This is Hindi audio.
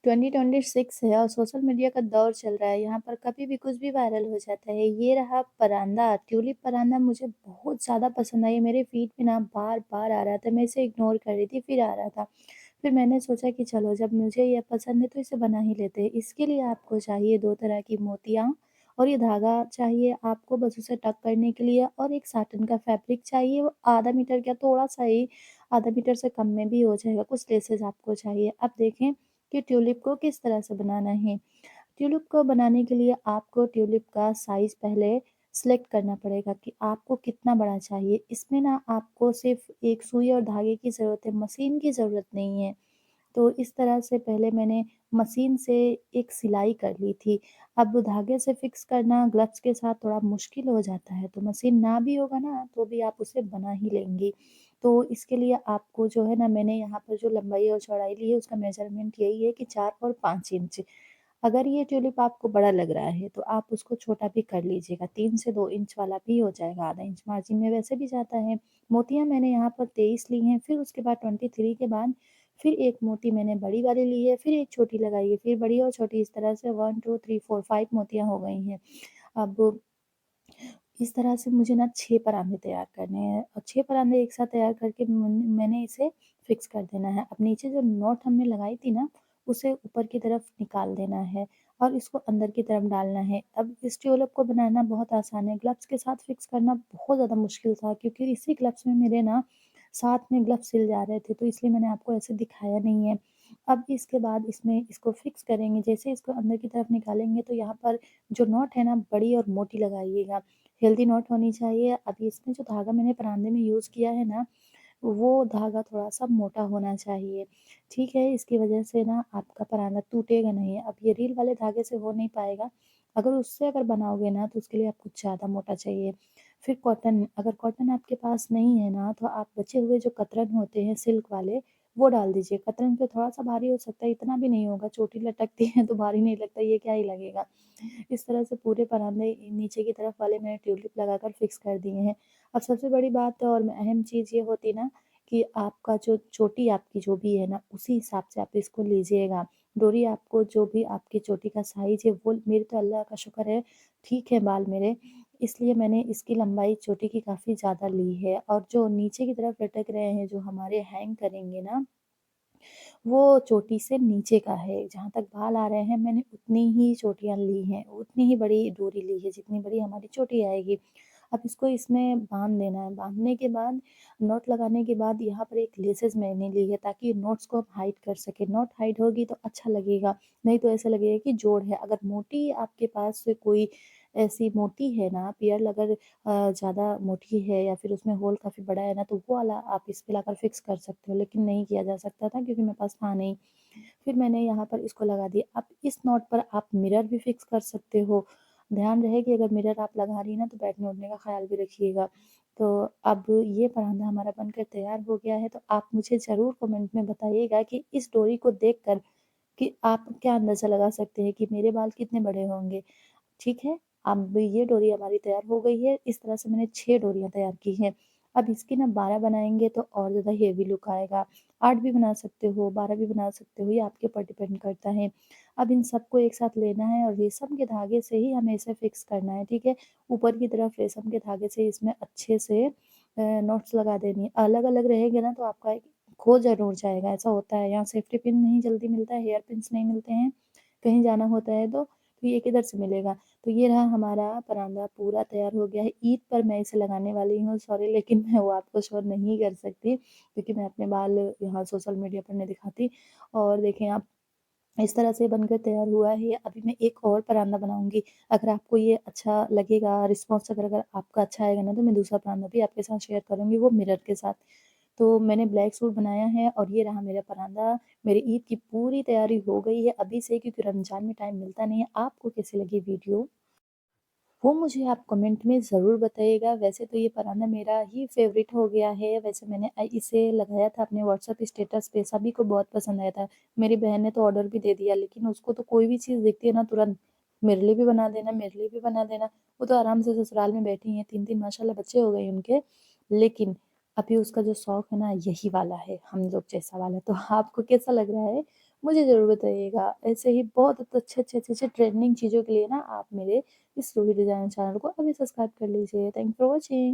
2026 है और सोशल मीडिया का दौर चल रहा है। यहाँ पर कभी भी कुछ भी वायरल हो जाता है। ये रहा परांदा, ट्यूलिप परांदा मुझे बहुत ज़्यादा पसंद आई। मेरे फीड पे ना बार-बार आ रहा था, मैं इसे इग्नोर कर रही थी, फिर आ रहा था। फिर मैंने सोचा कि चलो जब मुझे ये पसंद है तो इसे बना ही लेते हैं। इसके लिए आपको चाहिए 2 तरह की मोतियाँ और ये धागा चाहिए आपको बस उसे टक करने के लिए और एक साटन का फैब्रिक चाहिए, वो आधा मीटर का थोड़ा-सा ही, आधा मीटर से कम में भी हो जाएगा। कुछ लेसेस आपको चाहिए। अब देखें कि ट्यूलिप को किस तरह से बनाना है। ट्यूलिप को बनाने के लिए आपको ट्यूलिप का साइज़ पहले सिलेक्ट करना पड़ेगा कि आपको कितना बड़ा चाहिए। इसमें ना आपको सिर्फ़ एक सुई और धागे की ज़रूरत है, मशीन की ज़रूरत नहीं है। तो इस तरह से पहले मैंने मशीन से एक सिलाई कर ली थी। अब धागे से फ़िक्स करना ग्लव्स के साथ थोड़ा मुश्किल हो जाता है, तो मशीन ना भी होगा ना, तो भी आप उसे बना ही लेंगी। तो इसके लिए आपको जो है ना मैंने यहाँ पर जो लंबाई और चौड़ाई ली है उसका मेज़रमेंट यही है कि 4 और 5 इंच। अगर ये ट्यूलिप आपको बड़ा लग रहा है तो आप उसको छोटा भी कर लीजिएगा, 3 से 2 इंच वाला भी हो जाएगा, आधा इंच मार्जिन में वैसे भी जाता है। मोतियाँ मैंने यहाँ पर 23 ली हैं, फिर उसके बाद 23 के बाद फिर एक मोती मैंने बड़ी वाली ली है, फिर एक छोटी लगाई है, फिर बड़ी और छोटी इस तरह से 1, 2, 3, 4, 5 मोतियाँ हो गई हैं। अब इस तरह से मुझे ना 6 परांदे तैयार करने हैं और 6 परांदे एक साथ तैयार करके मैंने इसे फिक्स कर देना है। अब नीचे जो नॉट हमने लगाई थी ना, उसे ऊपर की तरफ निकाल देना है और इसको अंदर की तरफ डालना है। अब इस ट्यूलिप को बनाना बहुत आसान है, ग्लव्स के साथ फिक्स करना बहुत ज़्यादा मुश्किल था क्योंकि इसी ग्लव्स में मेरे ना साथ में ग्लव्स सिल जा रहे थे, तो इसलिए मैंने आपको ऐसे दिखाया नहीं है। अब इसके बाद इसमें इसको फिक्स करेंगे, जैसे इसको अंदर की तरफ निकालेंगे तो यहाँ पर जो नॉट है ना, बड़ी और मोटी लगाइएगा। हेल्दी नॉट होनी चाहिए। अभी इसमें जो धागा मैंने परांदे में यूज़ किया है ना, वो धागा थोड़ा-सा मोटा होना चाहिए, ठीक है? इसकी वजह से ना आपका परांदा टूटेगा नहीं। अब ये रील वाले धागे से हो नहीं पाएगा, अगर बनाओगे ना तो उसके लिए आपको ज़्यादा मोटा चाहिए। फिर कॉटन, अगर कॉटन आपके पास नहीं है ना, तो आप बचे हुए जो कतरन होते हैं सिल्क वाले, वो डाल दीजिए। कतरन पे थोड़ा-सा भारी हो सकता है, इतना भी नहीं होगा, चोटी लटकती है तो भारी नहीं लगता, ये क्या ही लगेगा। इस तरह से पूरे परांदे नीचे की तरफ वाले मैंने ट्यूलिप लगाकर फिक्स कर दिए हैं। अब सबसे बड़ी बात और अहम चीज़ ये होती ना कि आपका जो चोटी आपकी जो भी है ना, उसी हिसाब से आप इसको लीजिएगा। डोरी आपको जो भी आपकी चोटी का साइज़ है वो मेरे तो अल्लाह का शुक्र है ठीक है बाल मेरे, इसलिए मैंने इसकी लंबाई चोटी की काफ़ी ज़्यादा ली है और जो नीचे की तरफ लटक रहे हैं, जो हमारे हैंग करेंगे ना, वो चोटी से नीचे का है। जहाँ तक बाल आ रहे हैं मैंने उतनी ही चोटियाँ ली हैं, उतनी ही बड़ी डोरी ली है जितनी बड़ी हमारी चोटी आएगी। अब इसको इसमें बाँध देना है, बाँधने के बाद नॉट लगाने के बाद यहाँ पर एक लेसेस मैंने ली है ताकि नॉट्स को हम हाइड कर सकें। नॉट हाइड होगी तो अच्छा लगेगा, नहीं तो ऐसा लगेगा कि जोड़ है। अगर मोटी आपके पास से कोई ऐसी मोटी है ना पियर अगर ज़्यादा मोटी है या फिर उसमें होल काफ़ी बड़ा है ना, तो वो वाला आप इस पे लाकर फिक्स कर सकते हो, लेकिन नहीं किया जा सकता था क्योंकि मेरे पास था नहीं। फिर मैंने यहाँ पर इसको लगा दिया। अब इस नॉट पर आप मिरर भी फिक्स कर सकते हो। ध्यान रहे कि अगर मिरर आप लगा रही हैं ना तो बैठने-उठने का ख़्याल भी रखिएगा। तो अब ये परांदा हमारा बनकर तैयार हो गया है, तो आप मुझे ज़रूर कमेंट में बताइएगा कि इस डोरी को देखकर कि आप क्या अंदाज़ा लगा सकते हैं कि मेरे बाल कितने बड़े होंगे, ठीक है? अब ये डोरी हमारी तैयार हो गई है। इस तरह से मैंने 6 डोरियाँ तैयार की हैं। अब इसकी ना 12 बनाएँगे तो और ज़्यादा हेवी लुक आएगा। 8 भी बना सकते हो, 12 भी बना सकते हो, ये आपके ऊपर डिपेंड करता है। अब इन सबको एक साथ लेना है और रेशम के धागे से ही हमें इसे फिक्स करना है, ठीक है? ऊपर की तरफ रेशम के धागे से इसमें अच्छे से नॉट्स लगा देनी है। अलग-अलग रहेंगे ना तो आपका एक खो ज़रूर जाएगा, ऐसा होता है। यहाँ सेफ्टी पिन नहीं जल्दी मिलता है, हेयर पिन्स नहीं मिलते हैं, कहीं जाना होता है तो ये किधर से मिलेगा? तो ये रहा हमारा परांदा पूरा तैयार हो गया है। ईद पर मैं इसे लगाने वाली हूँ, सॉरी लेकिन मैं वो आपको शो नहीं कर सकती क्योंकि मैं अपने बाल यहाँ सोशल मीडिया पर नहीं दिखाती। और देखें आप इस तरह से बनकर तैयार हुआ है। अभी मैं एक और परांदा बनाऊँगी। अगर आपको ये अच्छा लगेगा, रिस्पॉन्स अगर अगर आपका अच्छा आएगा ना तो मैं दूसरा परांदा भी आपके साथ शेयर करूँगी, वो मिरर के साथ। तो मैंने ब्लैक सूट बनाया है और ये रहा मेरा परांदा। मेरी ईद की पूरी तैयारी हो गई है अभी से क्योंकि रमज़ान में टाइम मिलता नहीं है। आपको कैसी लगी वीडियो? वो मुझे आप कमेंट में ज़रूर बताइएगा। वैसे तो ये परांदा मेरा ही फ़ेवरेट हो गया है। वैसे मैंने इसे लगाया था अपने व्हाट्सएप स्टेटस पे, सभी को बहुत पसंद आया था। मेरी बहन ने तो ऑर्डर भी दे दिया, लेकिन उसको तो कोई भी चीज़ दिखती है ना तुरंत, मेरे लिए भी बना देना, मेरे लिए भी बना देना। वो तो आराम से ससुराल में बैठी हैं, 3-3 माशाल्लाह बच्चे हो गए उनके। लेकिन अभी उसका जो शौक है ना यही वाला है, हम लोग जैसा वाला। तो आपको कैसा लग रहा है? मुझे ज़रूर बताइएगा। ऐसे ही बहुत अच्छे-अच्छे ट्रेंडिंग चीज़ों के लिए ना आप मेरे इस रूही डिज़ाइन चैनल को अभी सब्सक्राइब कर लीजिए। Thank you for watching.